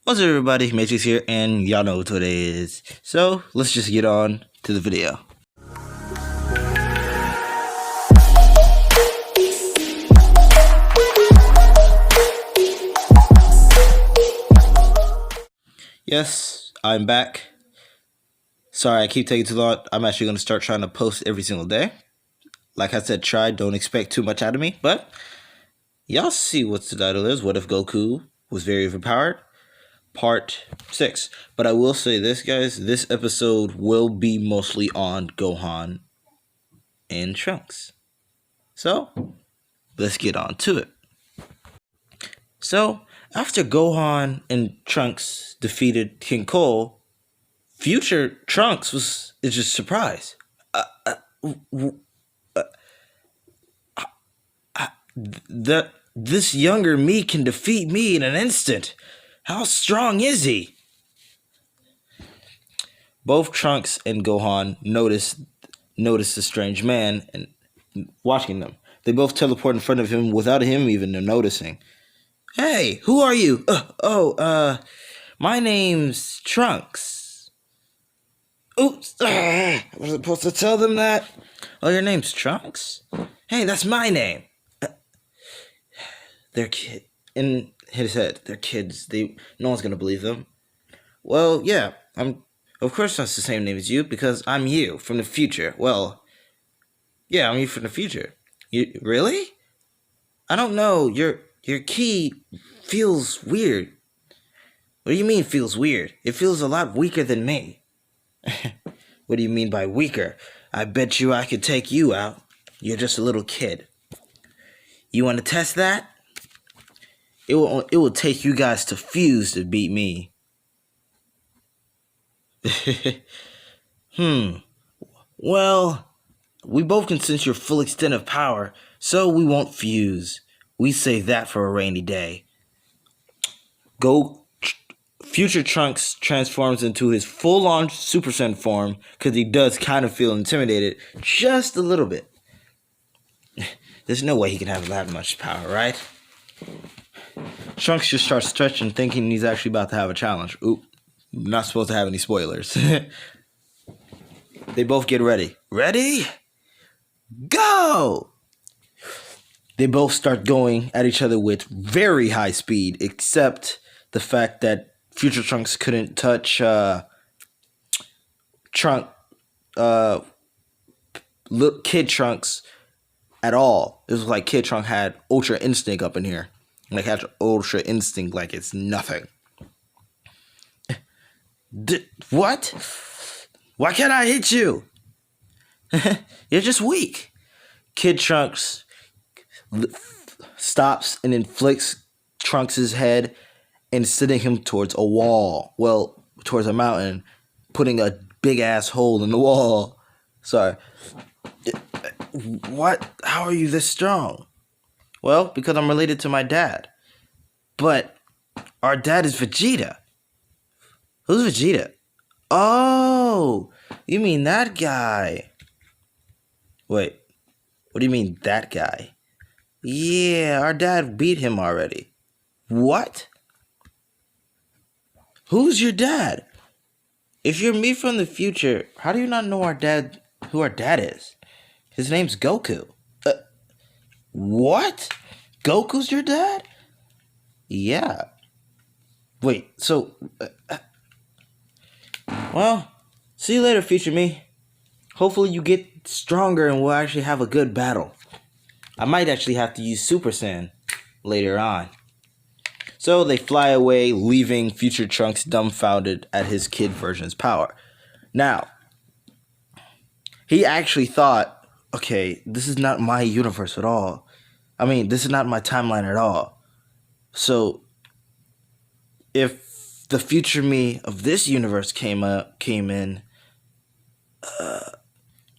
What's up everybody, Matrix here, and y'all know what today is. So, let's just get on to the video. Yes, I'm back. Sorry, I keep taking too long. I'm actually going to start trying to post every single day. Like I said, don't expect too much out of me, but y'all see what the title is. What if Goku was very overpowered? Part 6. But I will say this, guys, this episode will be mostly on Gohan and Trunks. So, let's get on to it. So, after Gohan and Trunks defeated King Cole, future Trunks is just surprised. This younger me can defeat me in an instant. How strong is he? Both Trunks and Gohan notice the strange man and watching them. They both teleport in front of him without him even noticing. Hey, who are you? My name's Trunks. Oops, I was supposed to tell them that. Oh, your name's Trunks? Hey, that's my name. They're kids. In his head, they're kids. No one's gonna believe them. Well, yeah, of course that's the same name as you because I'm you from the future. Well, yeah, I'm you from the future. You really? I don't know. Your key feels weird. What do you mean feels weird? It feels a lot weaker than me. What do you mean by weaker? I bet you I could take you out. You're just a little kid. You want to test that? It will take you guys to fuse to beat me. Well, we both can sense your full extent of power, so we won't fuse. We save that for a rainy day. Future Trunks transforms into his full-on Super Saiyan form because he does kind of feel intimidated just a little bit. There's no way he can have that much power, right? Trunks just starts stretching, thinking he's actually about to have a challenge. Oop, not supposed to have any spoilers. They both get ready. Ready? Go! They both start going at each other with very high speed, except the fact that Future Trunks couldn't touch Kid Trunks at all. It was like Kid Trunks had Ultra Instinct up in here. Like had Ultra Instinct like it's nothing. What? Why can't I hit you? You're just weak. Kid Trunks stops and inflicts Trunks' head and sending him towards a wall. Well, towards a mountain, putting a big ass hole in the wall. Sorry. What? How are you this strong? Well, because I'm related to my dad. But our dad is Vegeta. Who's Vegeta? Oh, you mean that guy. Wait, what do you mean that guy? Yeah, our dad beat him already. What? Who's your dad? If you're me from the future, how do you not know who our dad is? His name's Goku. What? Goku's your dad? Yeah. Wait, so... well, see you later, future me. Hopefully you get stronger and we'll actually have a good battle. I might actually have to use Super Saiyan later on. So they fly away, leaving Future Trunks dumbfounded at his kid version's power. Now, he actually thought, okay, this is not my universe at all. I mean, this is not my timeline at all. So, if the future me of this universe came in,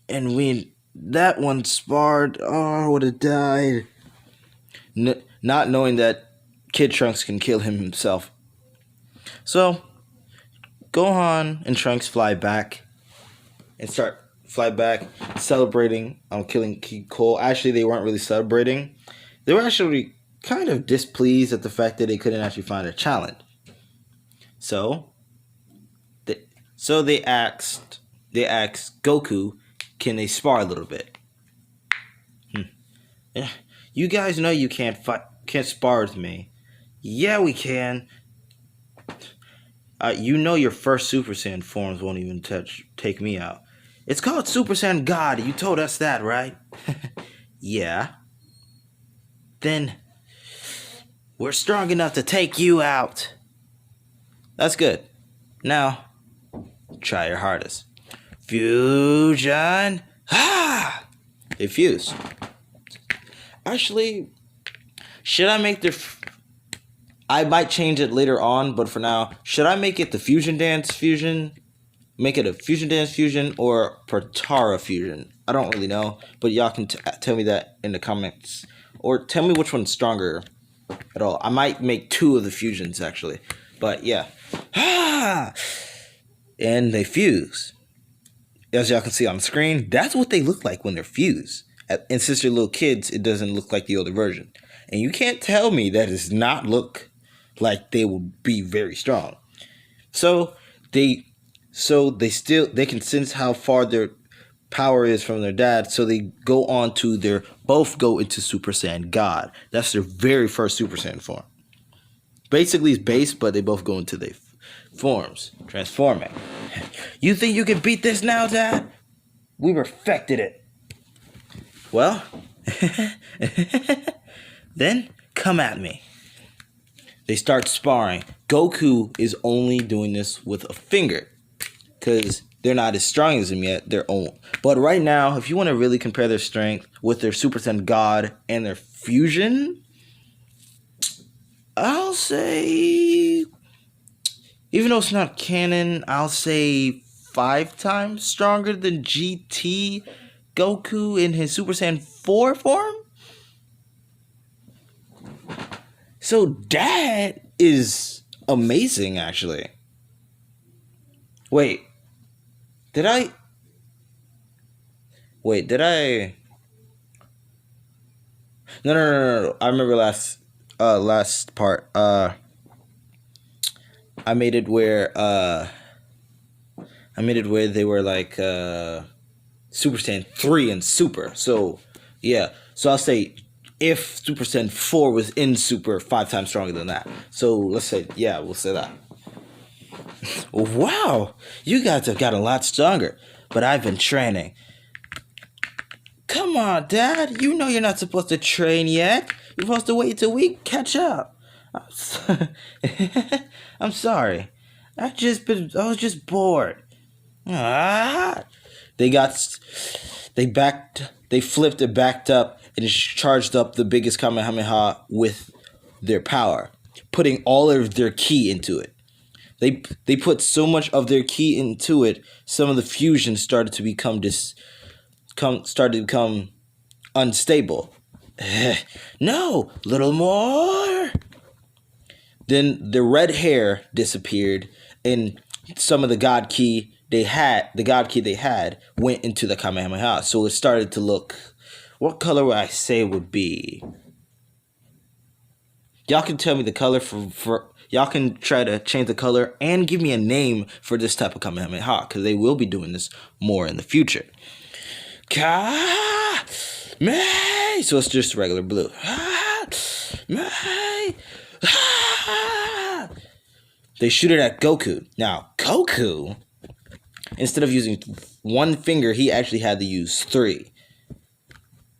and that one sparred, I would have died. Not knowing that Kid Trunks can kill him himself. So, Gohan and Trunks fly back, celebrating on killing King Cole. Actually, they weren't really celebrating. They were actually kind of displeased at the fact that they couldn't actually find a challenge. So, they, so they asked Goku, can they spar a little bit? Eh, you guys know you can't spar with me. Yeah, we can. You know your first Super Saiyan forms won't even take me out. It's called Super Saiyan God. You told us that, right? Yeah. Then we're strong enough to take you out. That's good. Now, try your hardest. Fusion. Ah! They fuse. Actually, should I make their... I might change it later on, but for now, should I make it the Fusion Dance Fusion? Make it a Fusion Dance Fusion or Protara Fusion? I don't really know, but y'all can tell me that in the comments. Or tell me which one's stronger at all. I might make 2 of the fusions, actually. But yeah. Ah! And they fuse. As y'all can see on the screen, that's what they look like when they're fused. And since they're little kids, it doesn't look like the older version. And you can't tell me that does not look like they will be very strong. So they can sense how far their power is from their dad, so they go on to both go into Super Saiyan God. That's their very first Super Saiyan form. Basically it's base, but they both go into their forms, transforming. You think you can beat this now, Dad? We perfected it. Well, then come at me. They start sparring. Goku is only doing this with a finger because they're not as strong as him yet. They're own. But right now, if you want to really compare their strength with their Super Saiyan God and their fusion, I'll say, even though it's not canon, I'll say 5 times stronger than GT Goku in his Super Saiyan 4 form. So Dad is amazing, actually. Wait, did I? No. I remember last part. I made it where they were like Super Saiyan 3 and Super. So yeah. So I'll say if Super Saiyan 4 was in Super, 5 times stronger than that. So let's say, yeah, we'll say that. Wow, you guys have got a lot stronger, but I've been training. Come on, Dad. You know you're not supposed to train yet. You're supposed to wait till we catch up. I'm sorry. I was just bored. Ah. They flipped it, backed up, and charged up the biggest Kamehameha with their power, putting all of their ki into it. They put so much of their ki into it, some of the fusion started to become unstable. No, little more. Then the red hair disappeared, and some of the god ki they had went into the Kamehameha. So it started to look. What color would I say would be? Y'all can tell me the color for y'all can try to change the color and give me a name for this type of Kamehameha, because they will be doing this more in the future. So it's just regular blue. They shoot it at Goku. Now, Goku, instead of using 1 finger, he actually had to use 3.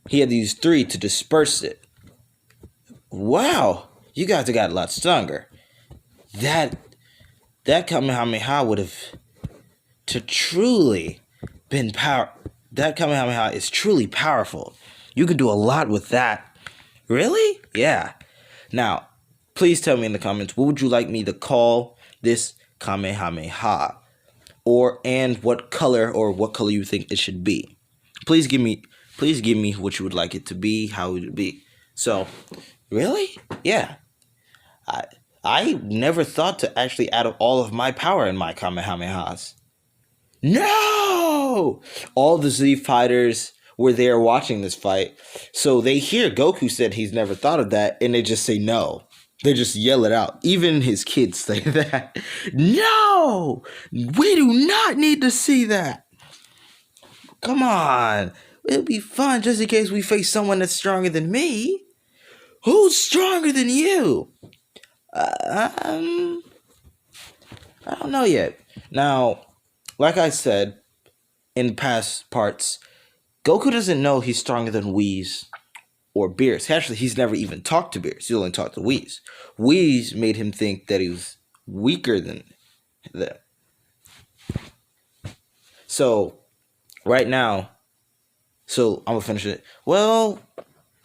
He had to use 3 to disperse it. Wow, you guys have got a lot stronger. That Kamehameha would have truly been power. That Kamehameha is truly powerful. You can do a lot with that. Really? Yeah. Now, please tell me in the comments, what would you like me to call this Kamehameha? And what color you think it should be. Please give me what you would like it to be, how it would be. So, really? Yeah. I never thought to actually add all of my power in my Kamehamehas. No! All the Z fighters were there watching this fight. So they hear Goku said he's never thought of that, and they just say no. They just yell it out. Even his kids say that. No! We do not need to see that. Come on. It'll be fun just in case we face someone that's stronger than me. Who's stronger than you? I don't know yet. Now, like I said in past parts, Goku doesn't know he's stronger than Whis or Beerus. Actually, he's never even talked to Beerus. He only talked to Whis. Whis made him think that he was weaker than them. So, right now, I'm going to finish it. Well,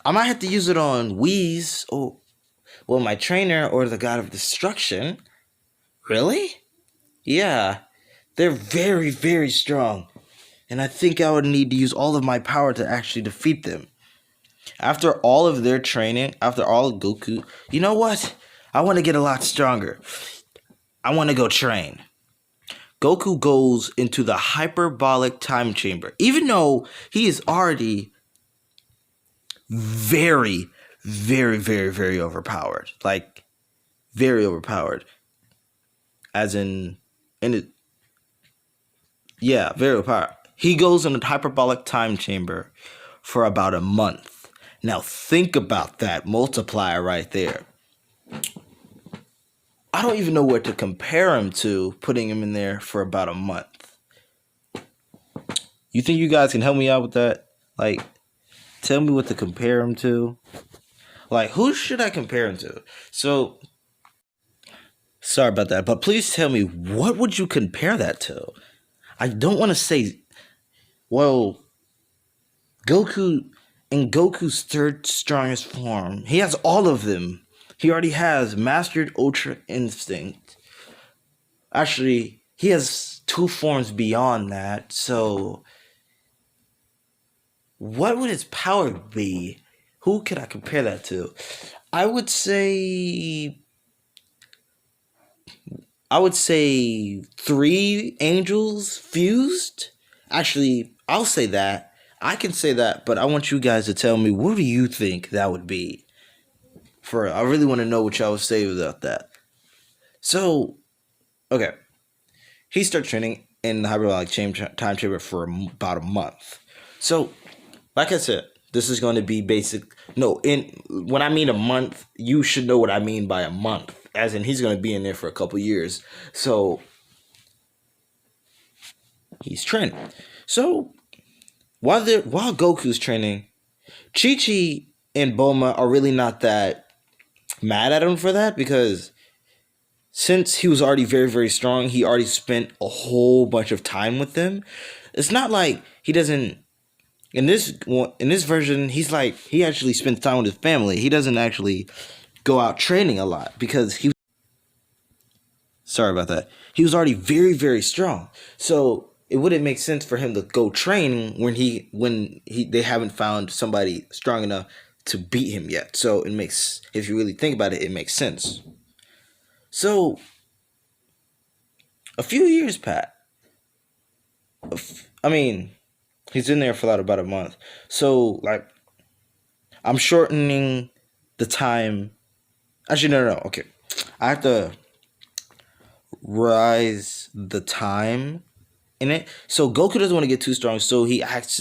I might have to use it on Whis. Oh, well, my trainer or the God of Destruction. Really? Yeah. They're very, very strong. And I think I would need to use all of my power to actually defeat them. After all of their training, after all of Goku, you know what? I want to get a lot stronger. I want to go train. Goku goes into the hyperbolic time chamber. Even though he is already very, very, very, very overpowered. Like, very overpowered. As in it. Yeah, very overpowered. He goes in the hyperbolic time chamber for about a month. Now think about that multiplier right there. I don't even know what to compare him to, putting him in there for about a month. You think you guys can help me out with that? Like, tell me what to compare him to. Like, who should I compare him to? So, sorry about that, but please tell me, what would you compare that to? I don't want to say, well, Goku, in Goku's third strongest form, he has all of them. He already has Mastered Ultra Instinct. Actually, he has 2 forms beyond that, so what would his power be? Who could I compare that to? I would say 3 angels fused. Actually, I'll say that. I can say that, but I want you guys to tell me, what do you think that would be? I really want to know what y'all would say about that. So, okay. He starts training in the hyperbolic time chamber for about a month. So, like I said, this is going to be basic. No, when I mean a month, you should know what I mean by a month. As in, he's going to be in there for a couple years. So, he's training. So, while Goku's training, Chi-Chi and Bulma are really not that mad at him for that, because since he was already very, very strong, he already spent a whole bunch of time with them. It's not like he doesn't. In this version, he actually spends time with his family. He doesn't actually go out training a lot because he. Sorry about that. He was already very, very strong. So it wouldn't make sense for him to go training when they haven't found somebody strong enough to beat him yet. So if you really think about it, it makes sense. So a few years passed. I mean, he's in there for about a month. So, like, I'm shortening the time. Actually, no. Okay. I have to rise the time in it. So, Goku doesn't want to get too strong. So, he asks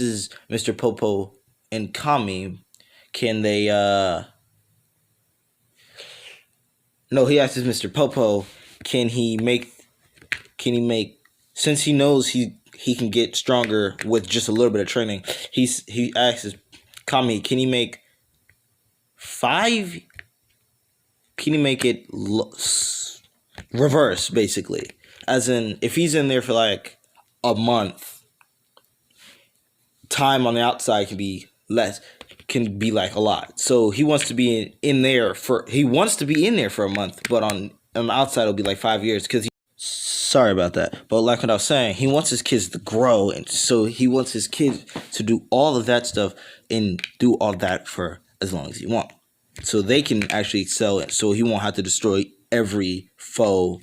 Mr. Popo and Kami, can they, No, he asks Mr. Popo, can he make, since he knows he can get stronger with just a little bit of training, he asks Kami, can he make 5? Can he make it reverse, basically? As in, if he's in there for like a month, time on the outside can be less, can be like a lot. So he wants to be in there for a month, but on the outside it'll be like 5 years, because sorry about that. But like what I was saying, he wants his kids to grow, and so he wants his kids to do all of that stuff and do all that for as long as he wants. So they can actually excel it. So he won't have to destroy every foe,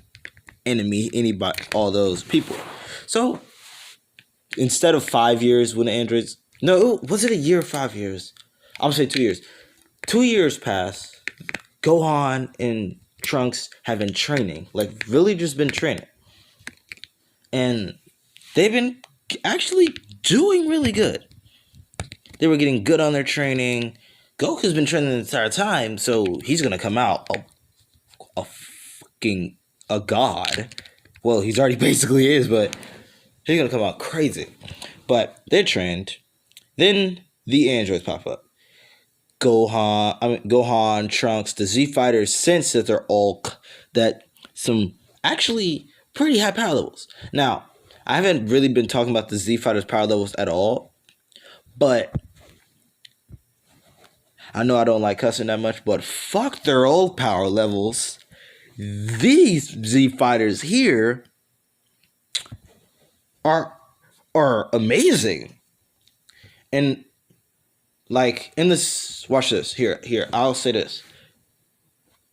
enemy, anybody, all those people. So instead of 5 years when the androids, no, was it a year or 5 years? I'm gonna say 2 years. 2 years pass. Gohan and Trunks have been training, like really just been training, and they've been actually doing really good. They were getting good on their training. Goku's been training the entire time, so he's gonna come out a fucking a god. Well, he's already basically is, but he's gonna come out crazy. But they're trained. Then the androids pop up. Gohan, Trunks, the Z fighters sense that they're all that some actually pretty high power levels. Now, I haven't really been talking about the Z fighters power levels at all, but I know I don't like cussing that much, but fuck their old power levels. These Z fighters here are amazing. And like in this, watch this. Here, I'll say this.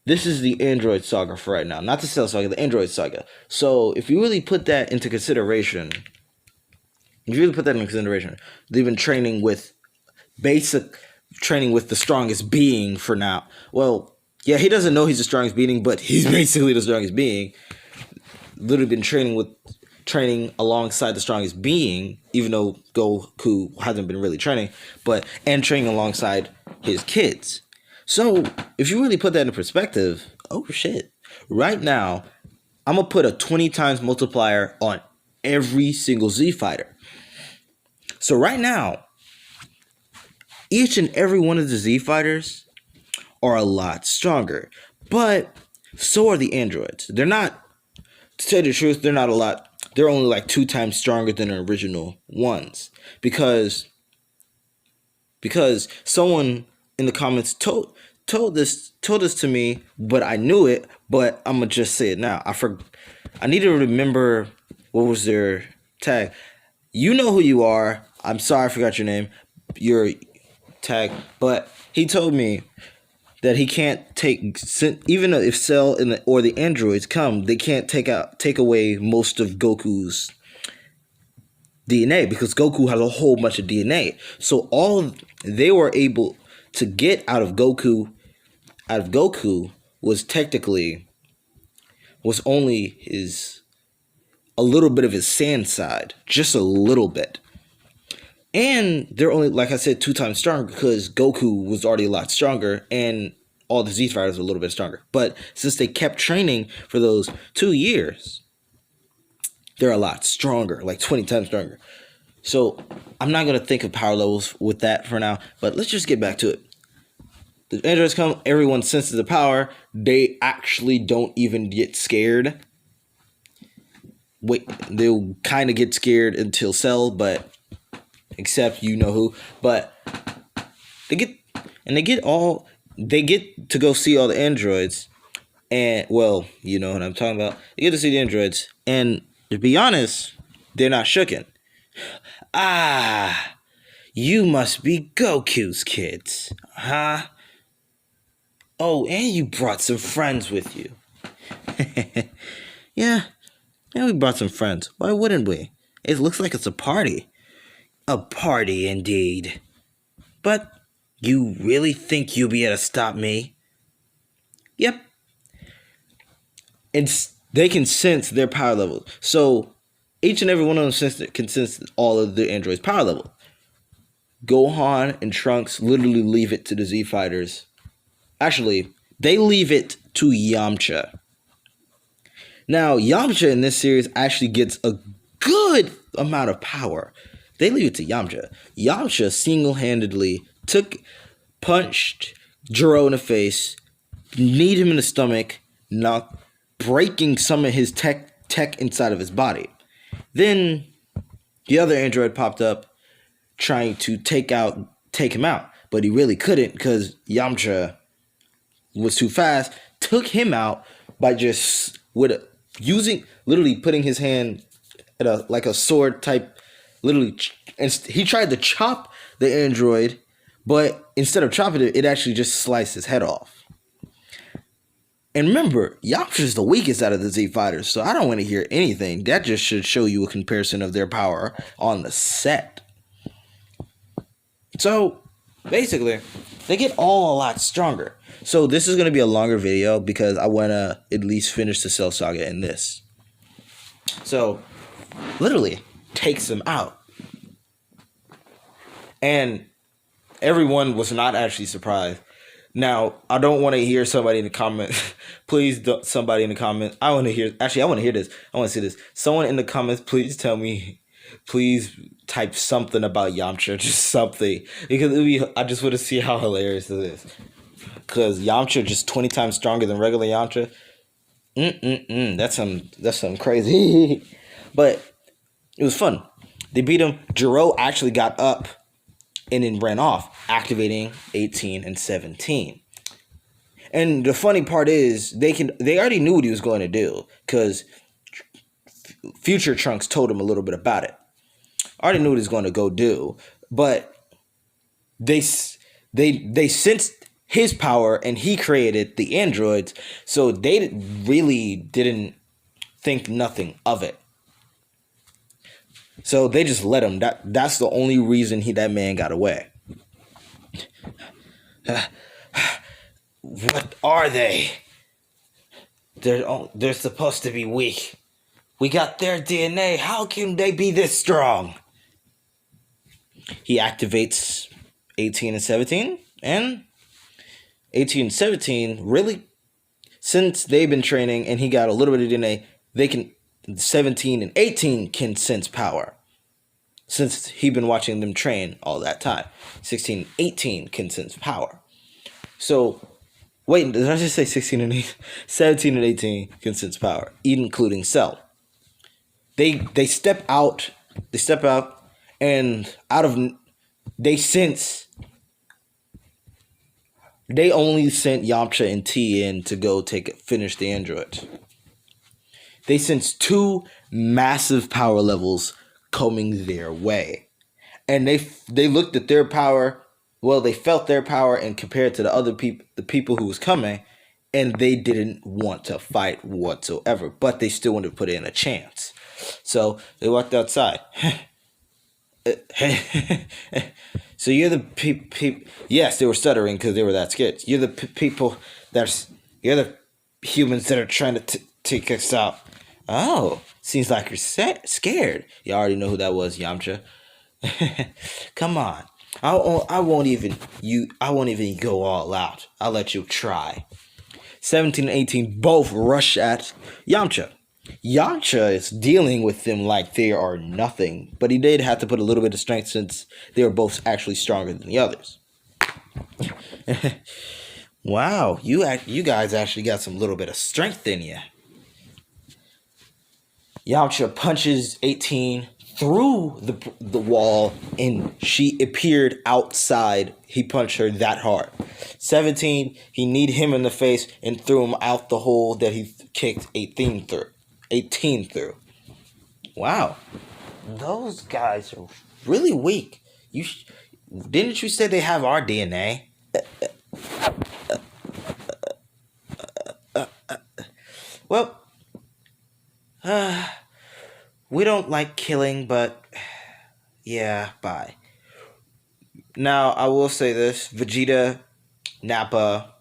This is the Android Saga for right now. Not the Cell Saga, the Android Saga. So if you really put that into consideration, they've been training with the strongest being for now. Well, yeah, he doesn't know he's the strongest being, but he's basically the strongest being. Literally been training alongside the strongest being, even though Goku hasn't been really training, and training alongside his kids. So if you really put that into perspective, oh shit. Right now, I'm gonna put a 20 times multiplier on every single Z fighter. So right now, each and every one of the Z fighters are a lot stronger. But so are the androids. They're not, to tell you the truth, they're not a lot. They're only like 2 times stronger than the original ones. Because someone in the comments told this to me, but I knew it, but I'm gonna just say it now. I need to remember what was their tag. You know who you are. I'm sorry I forgot your name. Your tag. But he told me that he can't even if Cell or the androids come, they can't take away most of Goku's DNA, because Goku has a whole bunch of DNA. So all they were able to get out of Goku was only a little bit of his sand side, just a little bit. And they're only, like I said, 2 times stronger because Goku was already a lot stronger and all the Z fighters were a little bit stronger. But since they kept training for those 2 years, they're a lot stronger, like 20 times stronger. So I'm not going to think of power levels with that for now, but let's just get back to it. The androids come, everyone senses the power. They actually don't even get scared. They'll kind of get scared until Cell, but except you know who. But they get to go see all the androids, and well, you know what I'm talking about. They get to see the androids, and to be honest, they're not shooken. Ah, you must be Goku's kids, huh? Oh, and you brought some friends with you. Yeah, we brought some friends. Why wouldn't we? It looks like it's a party. A party indeed. But you really think you'll be able to stop me? Yep. And they can sense their power level. So each and every one of them can sense all of the androids' power level. Gohan and Trunks literally leave it to the Z fighters. Actually, they leave it to Yamcha. Now, Yamcha in this series actually gets a good amount of power. They leave it to Yamcha. Yamcha single-handedly punched Jiro in the face, kneed him in the stomach, breaking some of his tech inside of his body. Then the other android popped up, trying to take him out, but he really couldn't because Yamcha was too fast. Took him out by just literally putting his hand at a sword type. Literally, and he tried to chop the android, but instead of chopping it, it actually just sliced his head off. And remember, Yamcha is the weakest out of the Z fighters, so I don't want to hear anything. That just should show you a comparison of their power on the set. So basically, they get all a lot stronger. So this is going to be a longer video because I want to at least finish the Cell Saga in this. So, literally, takes him out. And everyone was not actually surprised. Now, I don't want to hear somebody in the comments. Please, somebody in the comments. I want to hear. Actually, I want to hear this. I want to see this. Someone in the comments, please tell me. Please type something about Yamcha, just something, because I just want to see how hilarious it is. Because Yamcha just 20 times stronger than regular Yamcha. That's something crazy. But it was fun. They beat him. Jiro actually got up and then ran off, activating 18 and 17. And the funny part is they already knew what he was going to do because future Trunks told him a little bit about it. I already knew what he was going to go do, but they sensed his power and he created the androids, so they really didn't think nothing of it. So they just let him. That's the only reason that man got away. What are they? They're supposed to be weak. We got their DNA. How can they be this strong? He activates 18 and 17, and 18 and 17 really, since they've been training and he got a little bit of DNA, 17 and 18 can sense power. Since he's been watching them train all that time. 16 and 18 can sense power. So, wait, did I just say 16 and 18? 17 and 18 can sense power, including Cell. They step out, and they only sent Yamcha and T in to go finish the android. They sense 2 massive power levels coming their way, and they looked at their power. Well, they felt their power and compared to the people who was coming, and they didn't want to fight whatsoever, but they still wanted to put in a chance. So they walked outside. So you're the people. Yes, they were stuttering because they were that scared. You're the people you're the humans that are trying to take us out. Oh, seems like you're scared. You already know who that was, Yamcha. Come on. I won't even go all out. I'll let you try. 17 and 18 both rush at Yamcha. Yamcha is dealing with them like they are nothing, but he did have to put a little bit of strength since they were both actually stronger than the others. Wow, you guys actually got some little bit of strength in you. Yamcha punches 18 through the wall, and she appeared outside. He punched her that hard. 17, he kneed him in the face and threw him out the hole that he kicked 18 through. Wow, those guys are really weak. Didn't you say they have our DNA? Well, we don't like killing, but yeah, bye. Now, I will say this. Vegeta, Nappa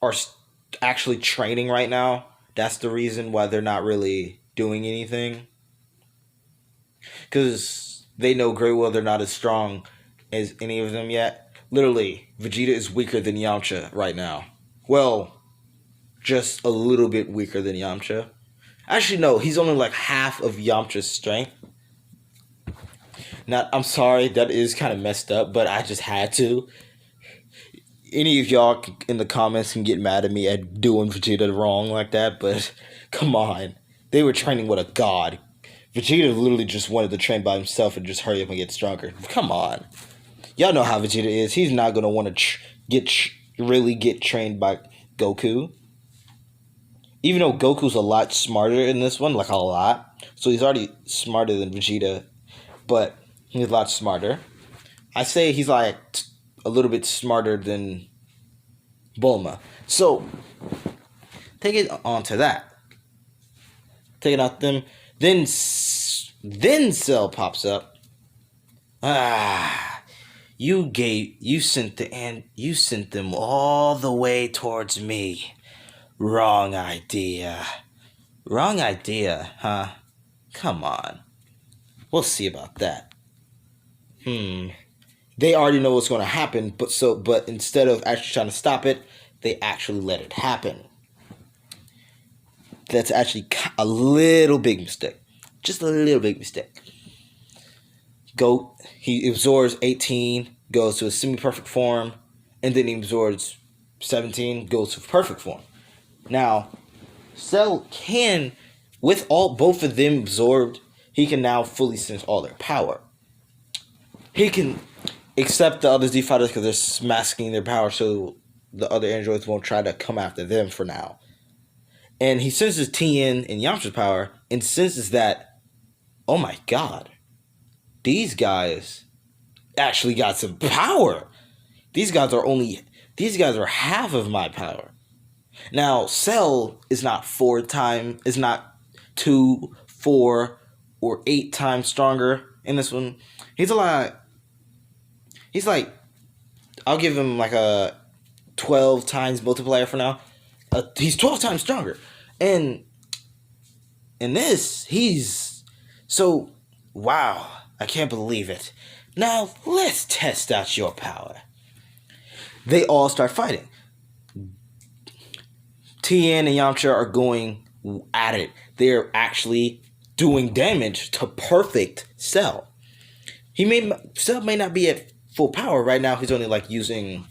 are actually training right now. That's the reason why they're not really doing anything. Because they know great well they're not as strong as any of them yet. Literally, Vegeta is weaker than Yamcha right now. Well, just a little bit weaker than Yamcha. Actually, no, he's only like half of Yamcha's strength. Now, I'm sorry, that is kind of messed up, but I just had to. Any of y'all in the comments can get mad at me at doing Vegeta wrong like that, but come on. They were training with a god. Vegeta literally just wanted to train by himself and just hurry up and get stronger. Come on. Y'all know how Vegeta is. He's not going to want to really get trained by Goku. Even though Goku's a lot smarter in this one, like a lot. So he's already smarter than Vegeta, but he's a lot smarter. I say he's like a little bit smarter than Bulma. So, take it on to that. Take it out them. Then Cell pops up. You sent them all the way towards me. Wrong idea. Wrong idea, huh? Come on. We'll see about that. They already know what's going to happen, but instead of actually trying to stop it, they actually let it happen. That's actually a little big mistake. Just a little big mistake. He absorbs 18, goes to a semi-perfect form, and then he absorbs 17, goes to perfect form. Now, Cell can, with both of them absorbed, he can now fully sense all their power. He can accept the other Z fighters because they're masking their power, so the other androids won't try to come after them for now. And he senses Tien and Yamcha's power and senses that, oh my god, these guys actually got some power. These guys are half of my power. Now, Cell is not 2, 4, or 8 times stronger in this one. He's like, I'll give him like a 12 times multiplier for now. He's 12 times stronger. And in this, wow, I can't believe it. Now, let's test out your power. They all start fighting. Tien and Yamcha are going at it. They're actually doing damage to perfect Cell. Cell may not be at full power right now. He's only like using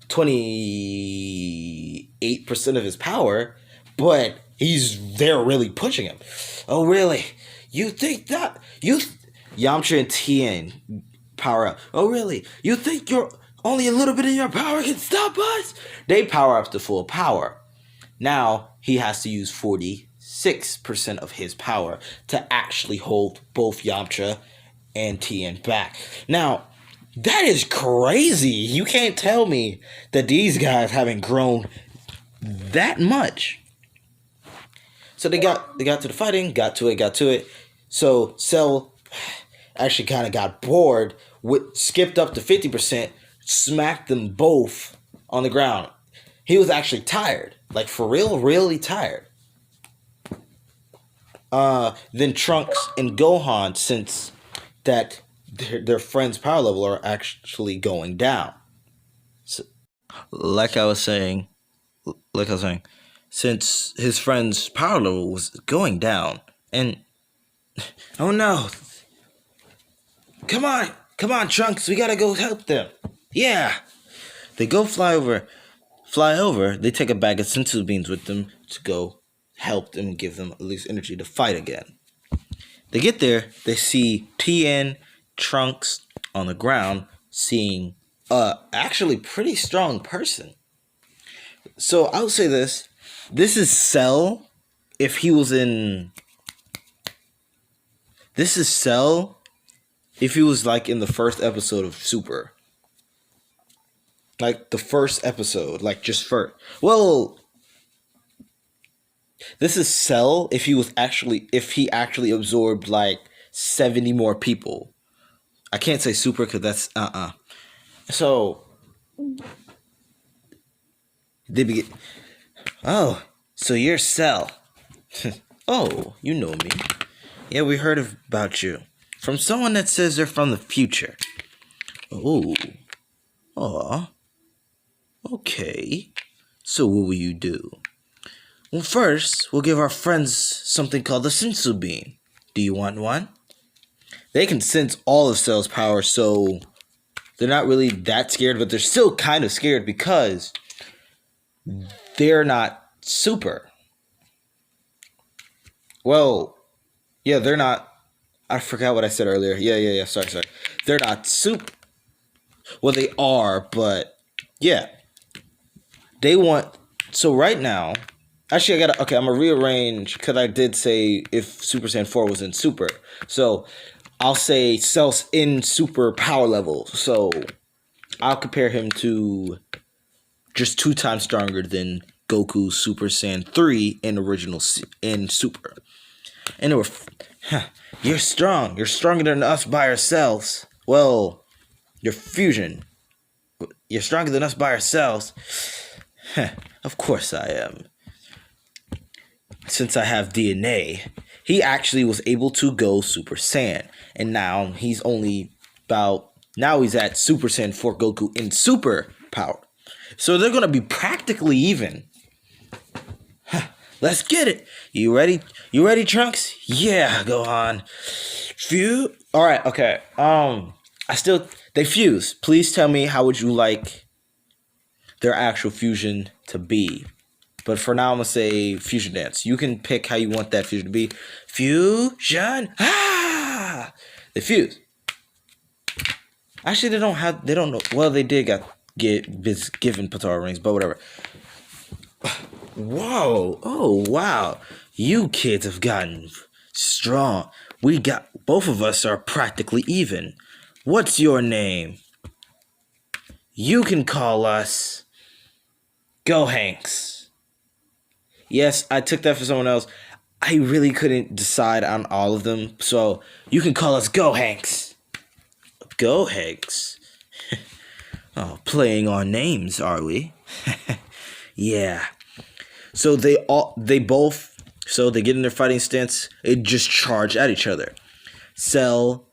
28% of his power, but they're really pushing him. Oh, really? You think that Yamcha and Tien power up? Oh, really? You think only a little bit of your power can stop us? They power up to full power. Now he has to use 46% of his power to actually hold both Yamcha and Tien back. Now, that is crazy. You can't tell me that these guys haven't grown that much. So they got to the fighting, got to it. So Cell actually kind of got bored, skipped up to 50%, smacked them both on the ground. He was actually tired, like for real, really tired. Then Trunks and Gohan, since that their friend's power level are actually going down. So, like I was saying, since his friend's power level was going down, and oh no, come on, Trunks, we gotta go help them. Yeah, they go fly over. They take a bag of sensu beans with them to go help them, give them at least energy to fight again. They get there, they see Tien, Trunks on the ground, seeing actually pretty strong person. So I'll say this is Cell if he was in... This is Cell if he was like in the first episode of Super. Like the first episode, like just first. Well, this is Cell if he actually absorbed like 70 more people. I can't say Super because that's So they begin. Oh, so you're Cell. Oh, you know me. Yeah, we heard about you from someone that says they're from the future. Oh, aw. Okay. So what will you do? Well, first, we'll give our friends something called the sensu bean. Do you want one? They can sense all of Cell's power, so they're not really that scared, but they're still kind of scared because they're not super. Well, yeah, they're not. I forgot what I said earlier. Yeah. Sorry. They're not super. Well, they are, but yeah. They want... So right now... Actually, I'm going to rearrange because I did say if Super Saiyan 4 was in Super. So I'll say Cell's in Super power level. So I'll compare him to just 2 times stronger than Goku Super Saiyan 3 in Super. And they were... You're strong. You're stronger than us by ourselves. Well, your fusion. You're stronger than us by ourselves. Of course I am. Since I have DNA, he actually was able to go Super Saiyan. And now he's at Super Saiyan for Goku in super power. So they're going to be practically even. Let's get it. You ready? You ready, Trunks? Yeah, go on. Alright, okay. They fuse. Please tell me how would you like their actual fusion to be. But for now, I'm going to say fusion dance. You can pick how you want that fusion to be. Fusion! Ah! They fuse. Actually, they don't know. Well, they did get given Patara rings, but whatever. Whoa. Oh, wow. You kids have gotten strong. Both of us are practically even. What's your name? You can call us Gohanks. Yes, I took that for someone else. I really couldn't decide on all of them, so you can call us Gohanks. Gohanks? Oh, playing on names, are we? Yeah. So they get in their fighting stance, they just charge at each other. Cell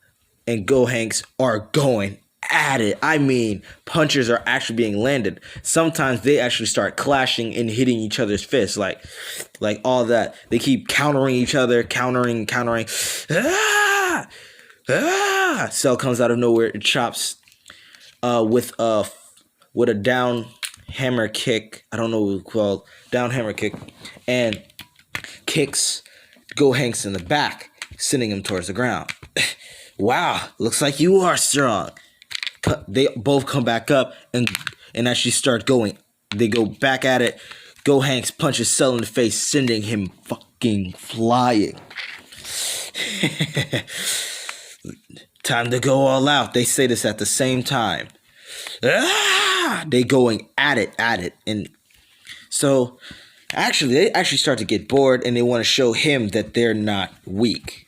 and Gohanks are going at it. I mean, punches are actually being landed. Sometimes they actually start clashing and hitting each other's fists, like all that. They keep countering each other, countering. Ah! Ah! Cell comes out of nowhere and chops with a down hammer kick. I don't know what it's called. Down hammer kick, and kicks Gohanks in the back, sending him towards the ground. Wow, looks like you are strong. They both come back up and actually start going. They go back at it. Gohanks punches Cell in the face, sending him fucking flying. Time to go all out. They say this at the same time. Ah! They going at it. And so, they actually start to get bored, and they want to show him that they're not weak.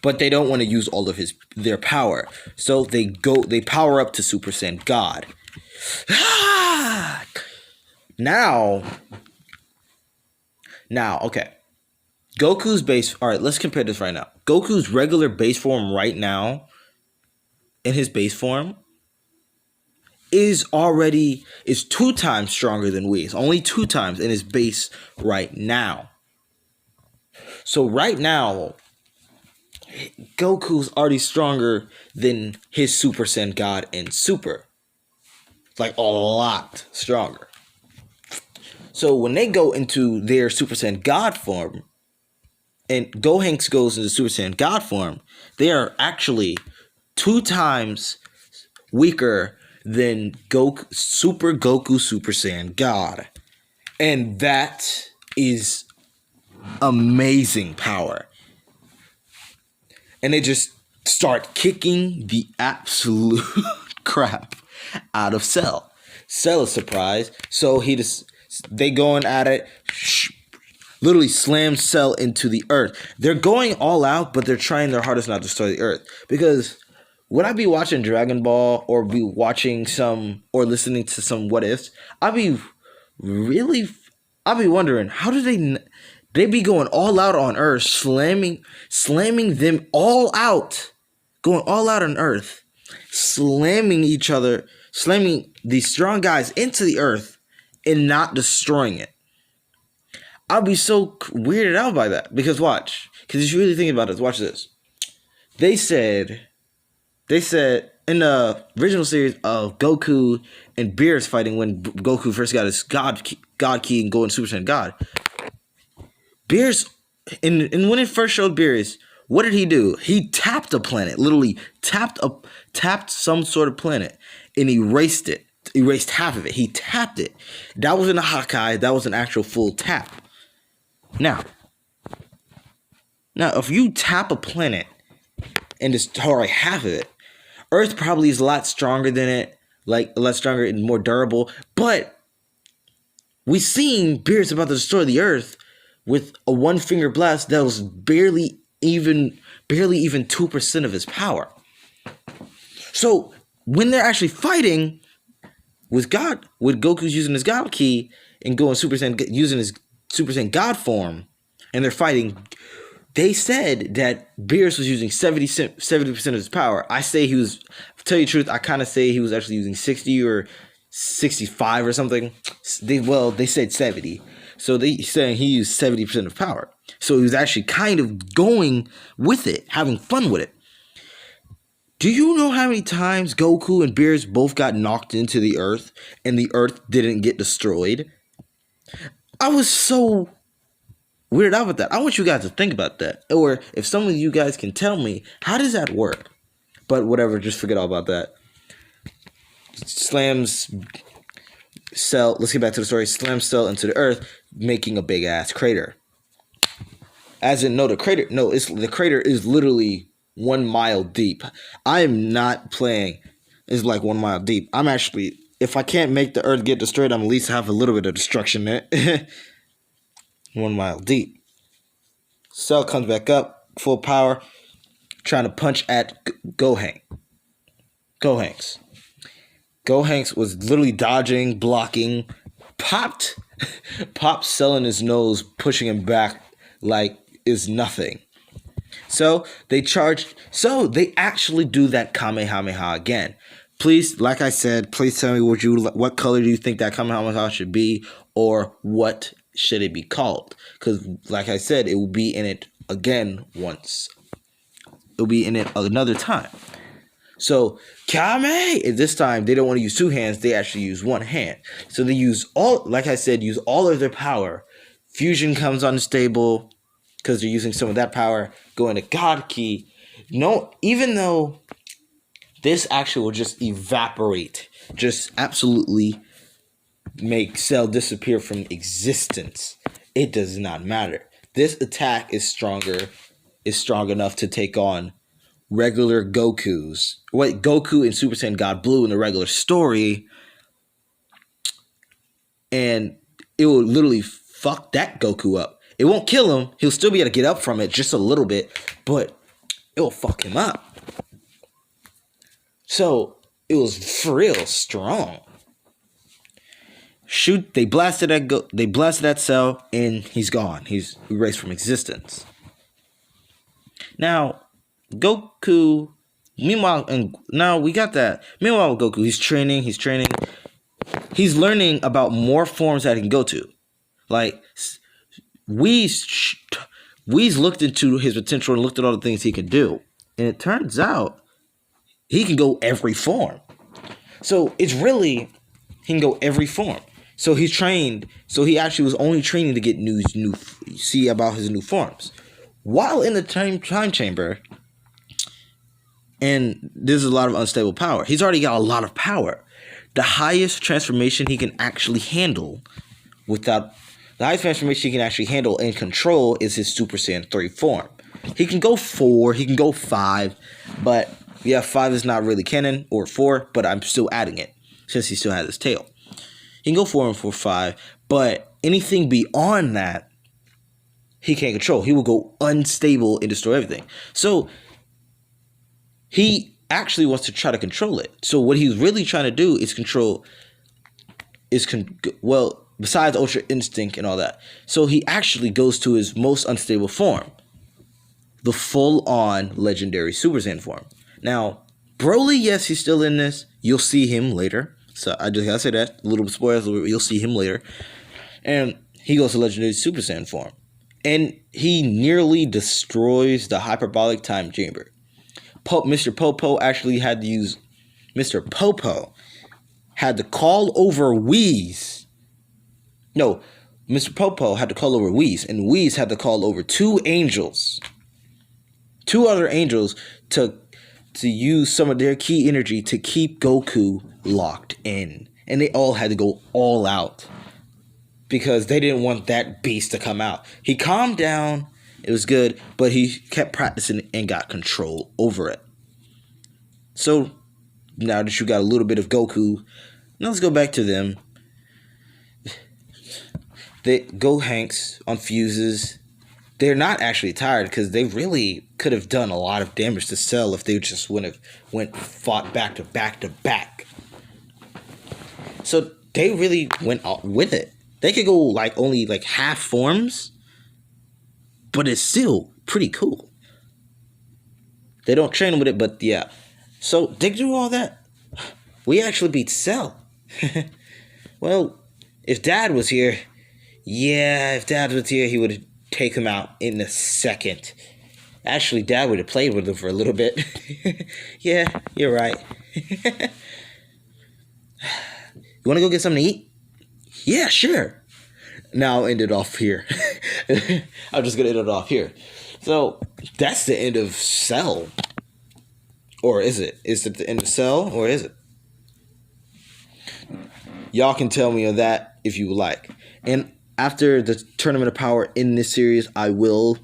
But they don't want to use all of their power. So they power up to Super Saiyan God. Ah! Now, okay. Goku's base... Alright, let's compare this right now. Goku's regular base form right now, in his base form, is 2 times stronger than Whis. Only 2 times in his base right now. So right now, Goku's already stronger than his Super Saiyan God in Super. Like, a lot stronger. So when they go into their Super Saiyan God form, and Gohanks goes into Super Saiyan God form, they are actually 2 times weaker than Super Goku Super Saiyan God. And that is amazing power. And they just start kicking the absolute crap out of Cell. Cell is surprised, so they going at it, literally slam Cell into the earth. They're going all out, but they're trying their hardest not to destroy the earth. Because when I be watching Dragon Ball or be watching or listening to some what ifs, I'll be wondering, how do they be going all out on Earth, slamming them all out, going all out on Earth, slamming each other, slamming these strong guys into the Earth, and not destroying it. I'll be so weirded out by that. Because if you really think about it, watch this. They said in the original series of Goku and Beerus fighting, when Goku first got his God Key and going Super Saiyan God, Beerus, and when it first showed Beerus, what did he do? He tapped a planet, literally tapped some sort of planet, and erased it. Erased half of it. He tapped it. That wasn't a Hakai. That was an actual full tap. Now, if you tap a planet and destroy half of it, Earth probably is a lot stronger than it, like a lot stronger and more durable. But we seen Beerus about to destroy the Earth with a 1-finger blast that was barely even 2% of his power. So when they're actually fighting with God, with Goku's using his God Key and going Super Saiyan, using his Super Saiyan God form, and they're fighting, they said that Beerus was using 70% of his power. I say he was, to tell you the truth, I kind of say he was actually using 60 or 65 or something. They said 70. So they saying he used 70% of power. So he was actually kind of going with it, having fun with it. Do you know how many times Goku and Beerus both got knocked into the earth and the earth didn't get destroyed? I was so weirded out with that. I want you guys to think about that. Or if some of you guys can tell me, how does that work? But whatever, just forget all about that. Slams Cell, let's get back to the story. Slams Cell into the earth, making a big ass crater. As in, the crater is literally 1 mile deep. I am not playing. It's like 1 mile deep. I'm actually, if I can't make the earth get destroyed, I'm at least have a little bit of destruction in it. 1 mile deep. Cell comes back up, full power, trying to punch at Gohanks. Gohanks was literally dodging, blocking, popped Cell in his nose, pushing him back like is nothing. So they actually do that Kamehameha again. Please, like I said, please tell me what color do you think that Kamehameha should be, or what should it be called? Because, like I said, it will be in it again once. It'll be in it another time. So Kame, this time they don't want to use 2 hands, they actually use 1 hand. So they use all of their power. Fusion comes unstable because they're using some of that power, going to God Key. No, even though this actually will just evaporate, just absolutely make Cell disappear from existence. It does not matter. This attack is strong enough to take on regular Gokus. Goku and Super Saiyan God Blue in the regular story, and it will literally fuck that Goku up. It won't kill him. He'll still be able to get up from it just a little bit, but it will fuck him up. So it was for real strong. Shoot! They blasted that Cell, and he's gone. He's erased from existence. Now, Goku. Meanwhile, and now we got that. Meanwhile, Goku, he's training. He's learning about more forms that he can go to. Like, Whis looked into his potential and looked at all the things he could do, and it turns out he can go every form. So it's really, he can go every form. So he's trained. So he actually was only training to get see about his new forms. While in the time chamber, and there's a lot of unstable power. He's already got a lot of power. The highest transformation he can actually handle and control is his Super Saiyan 3 form. He can go 4, he can go 5, but yeah, 5 is not really canon, or 4, but I'm still adding it since he still has his tail. He can go 4 and 4, 5, but anything beyond that, he can't control. He will go unstable and destroy everything. So he actually wants to try to control it. So what he's really trying to do is besides Ultra Instinct and all that. So he actually goes to his most unstable form, the full-on legendary Super Saiyan form. Now, Broly, yes, he's still in this. You'll see him later. So I just gotta say that. A little spoilers, you'll see him later. And he goes to legendary Super Saiyan form. And he nearly destroys the hyperbolic time chamber. Mr. Popo actually had to use... Mr. Popo had to call over Whis. No, Mr. Popo had to call over Whis, and Whis had to call over 2 angels. 2 other angels to use some of their key energy to keep Goku locked in. And they all had to go all out because they didn't want that beast to come out. He calmed down. It was good, but he kept practicing and got control over it. So now that you got a little bit of Goku, now let's go back to them. Gohanks on fuses. they're not actually tired because they really could have done a lot of damage to Cell if they just went fought back to back to back. So they really went out with it. They could go like only like half forms, but it's still pretty cool. They don't train with it, but yeah. So they do all that. We actually beat Cell. Well, if Dad was here, he would have taken him out in a second. Actually, Dad would have played with him for a little bit. Yeah, you're right. You want to go get something to eat? Yeah, sure. Now I'll end it off here. I'm just going to end it off here. So, that's the end of Cell. Or is it? Is it the end of Cell, or is it? Y'all can tell me on that if you would like. And after the Tournament of Power in this series, I will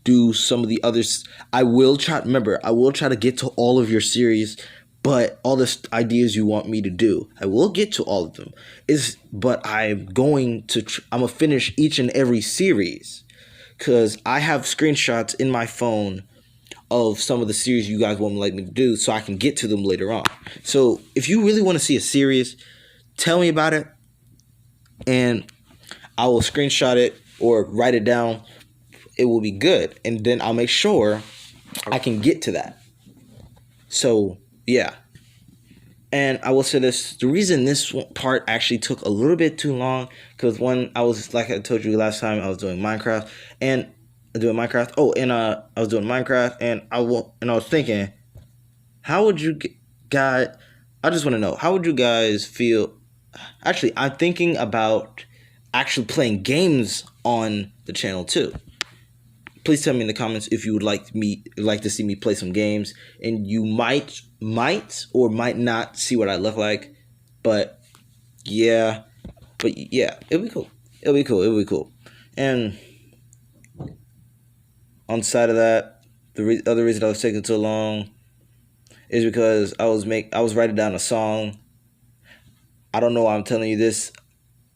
do some of the others. I will try to get to all of your series, but all the ideas you want me to do, I will get to all of them. But I'm going to I'm gonna finish each and every series because I have screenshots in my phone of some of the series you guys won't like me to do, so I can get to them later on. So if you really want to see a series, tell me about it, and I will screenshot it or write it down. It will be good, and then I'll make sure I can get to that. So, yeah. And I will say this, the reason this part actually took a little bit too long, because I was, like I told you last time, I was doing Minecraft, and I was doing Minecraft, and I was thinking, how would you guys, I just want to know, how would you guys feel? Actually, I'm thinking about actually playing games on the channel too. Please tell me in the comments if you would like to see me play some games, and you might or might not see what I look like, but yeah, it'll be cool. And on the side of that, the other reason I was taking so long is because I was writing down a song. I don't know why I'm telling you this.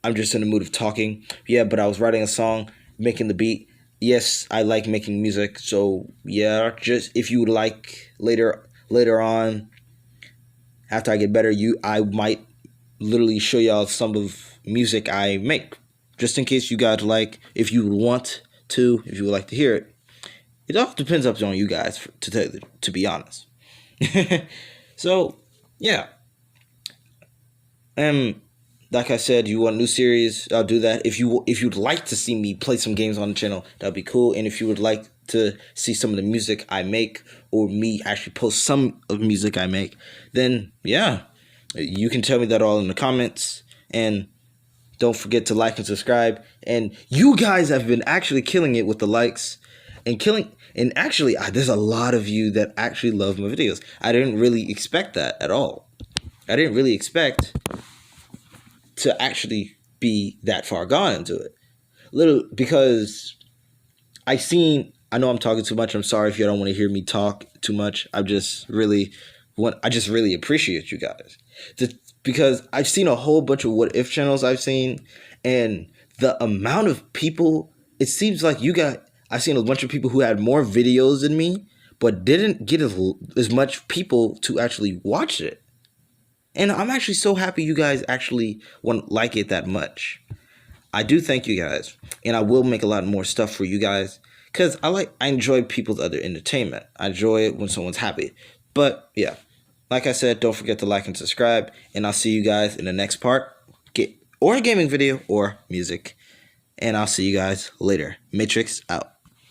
I'm just in the mood of talking. Yeah, but I was writing a song, making the beat. Yes, I like making music. So yeah, just if you would like later on, after I get better, I might literally show y'all some of music I make, just in case you guys like. If you would like to hear it. It all depends up on you guys, to be honest. So yeah. Like I said, you want a new series, I'll do that. If you'd like to see me play some games on the channel, that'd be cool. And if you would like to see some of the music I make, or me actually post some of the music I make, then yeah, you can tell me that all in the comments. And don't forget to like and subscribe. And you guys have been actually killing it with the likes and actually there's a lot of you that actually love my videos. I didn't really expect that at all. I didn't really expect to actually be that far gone into it. Because I know I'm talking too much. I'm sorry if you don't want to hear me talk too much. I just really appreciate you guys. Because I've seen a whole bunch of what if channels I've seen, and the amount of people, it seems like I've seen a bunch of people who had more videos than me, but didn't get as much people to actually watch it. And I'm actually so happy you guys actually like it that much. I do thank you guys. And I will make a lot more stuff for you guys. Because I enjoy people's other entertainment. I enjoy it when someone's happy. But yeah, like I said, don't forget to like and subscribe. And I'll see you guys in the next part. Or a gaming video or music. And I'll see you guys later. Matrix out.